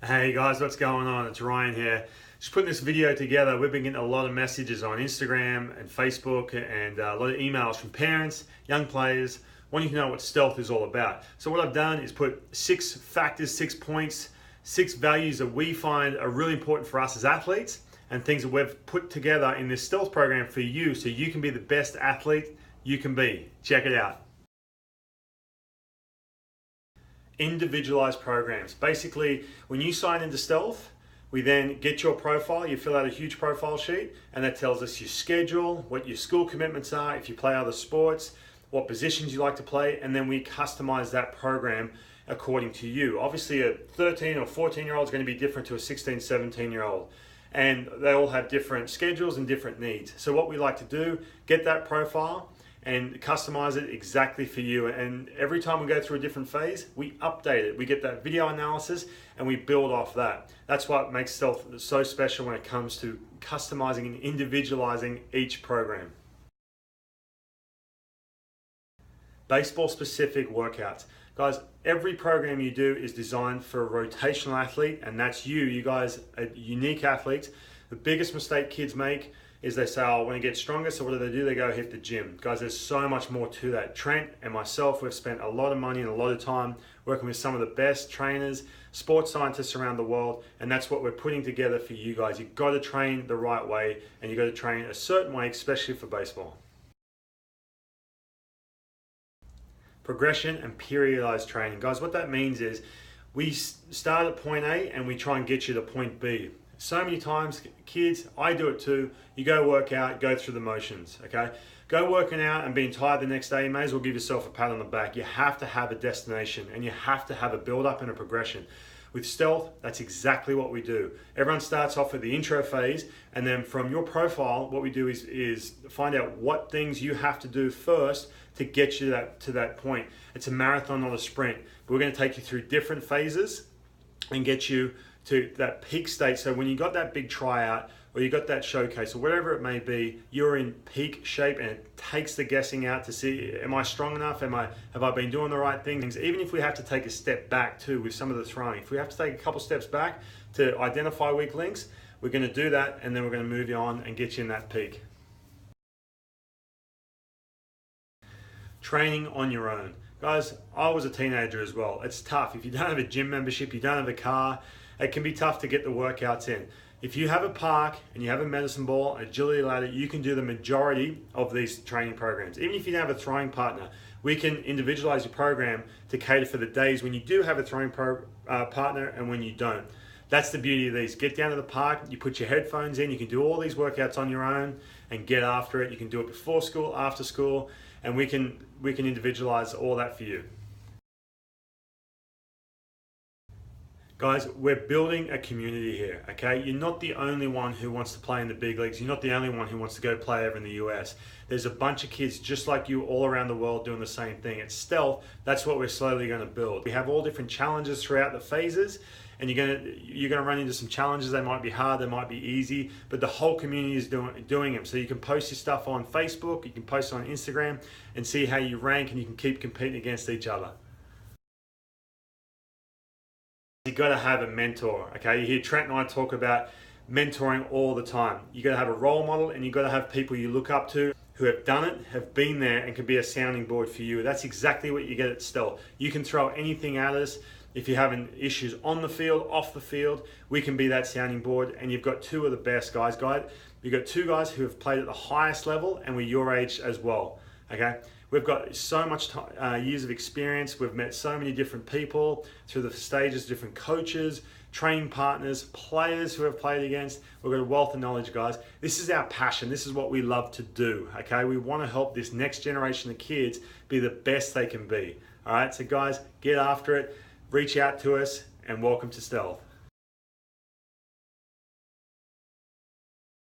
Hey guys, what's going on? It's Ryan here. Just putting this video together. We've been getting a lot of messages on Instagram and Facebook and a lot of emails from parents, young players, wanting to know what Stealth is all about. So what I've done is put 6 factors, 6 points, 6 values that we find are really important for us as athletes and things that we've put together in this Stealth program for you so you can be the best athlete you can be. Check it out. Individualized programs. Basically, when you sign into Stealth, we then get your profile, you fill out a huge profile sheet, and that tells us your schedule, what your school commitments are, if you play other sports, what positions you like to play, and then we customize that program according to you. Obviously, a 13 or 14-year-old is going to be different to a 16, 17-year-old. And they all have different schedules and different needs. So what we like to do, get that profile, and customize it exactly for you. And every time we go through a different phase, we update it. We get that video analysis and we build off that. That's what makes Stealth so special when it comes to customizing and individualizing each program. Baseball specific workouts. Guys, every program you do is designed for a rotational athlete, and that's you. You guys are unique athletes. The biggest mistake kids make is they say, oh, I want to get stronger, so what do? They go hit the gym. Guys, there's so much more to that. Trent and myself, we've spent a lot of money and a lot of time working with some of the best trainers, sports scientists around the world, and that's what we're putting together for you guys. You've got to train the right way, and you've got to train a certain way, especially for baseball. Progression and periodized training. Guys, what that means is we start at point A and we try and get you to point B. So many times, kids, I do it too, you go work out, go through the motions, okay? Go working out and being tired the next day, you may as well give yourself a pat on the back. You have to have a destination and you have to have a build up and a progression. With Stealth, that's exactly what we do. Everyone starts off with the intro phase, and then from your profile, what we do is find out what things you have to do first to get you to that point. It's a marathon, not a sprint. We're going to take you through different phases and get you to that peak state. So when you got that big tryout or you got that showcase or whatever it may be, you're in peak shape, and it takes the guessing out to see, am I strong enough? Have I been doing the right things? Even if we have to take a step back too with some of the throwing, if we have to take a couple steps back to identify weak links, we're going to do that, and then we're going to move you on and get you in that peak. Training on your own. Guys, I was a teenager as well. It's tough. If you don't have a gym membership, you don't have a car, it can be tough to get the workouts in. If you have a park and you have a medicine ball, an agility ladder, you can do the majority of these training programs. Even if you don't have a throwing partner, we can individualize your program to cater for the days when you do have a throwing partner and when you don't. That's the beauty of these. Get down to the park, you put your headphones in, you can do all these workouts on your own and get after it. You can do it before school, after school, and we can individualize all that for you. Guys, we're building a community here, okay? You're not the only one who wants to play in the big leagues. You're not the only one who wants to go play over in the US. There's a bunch of kids just like you all around the world doing the same thing. It's Stealth. That's what we're slowly going to build. We have all different challenges throughout the phases, and you're going to run into some challenges. They might be hard, they might be easy, but the whole community is doing them. So you can post your stuff on Facebook, you can post it on Instagram, and see how you rank, and you can keep competing against each other. You got to have a mentor, okay? You hear Trent and I talk about mentoring all the time. You got to have a role model, and you got to have people you look up to who have done it, have been there, and can be a sounding board for you. That's exactly what you get at Stealth. You can throw anything at us. If you're having issues on the field, off the field, we can be that sounding board. And you've got two of the best guys. You've got two guys who have played at the highest level and were your age as well, okay? We've got so much years of experience. We've met so many different people through the stages, different coaches, training partners, players who have played against. We've got a wealth of knowledge, guys. This is our passion. This is what we love to do, okay? We want to help this next generation of kids be the best they can be, all right? So guys, get after it, reach out to us, and welcome to Stealth.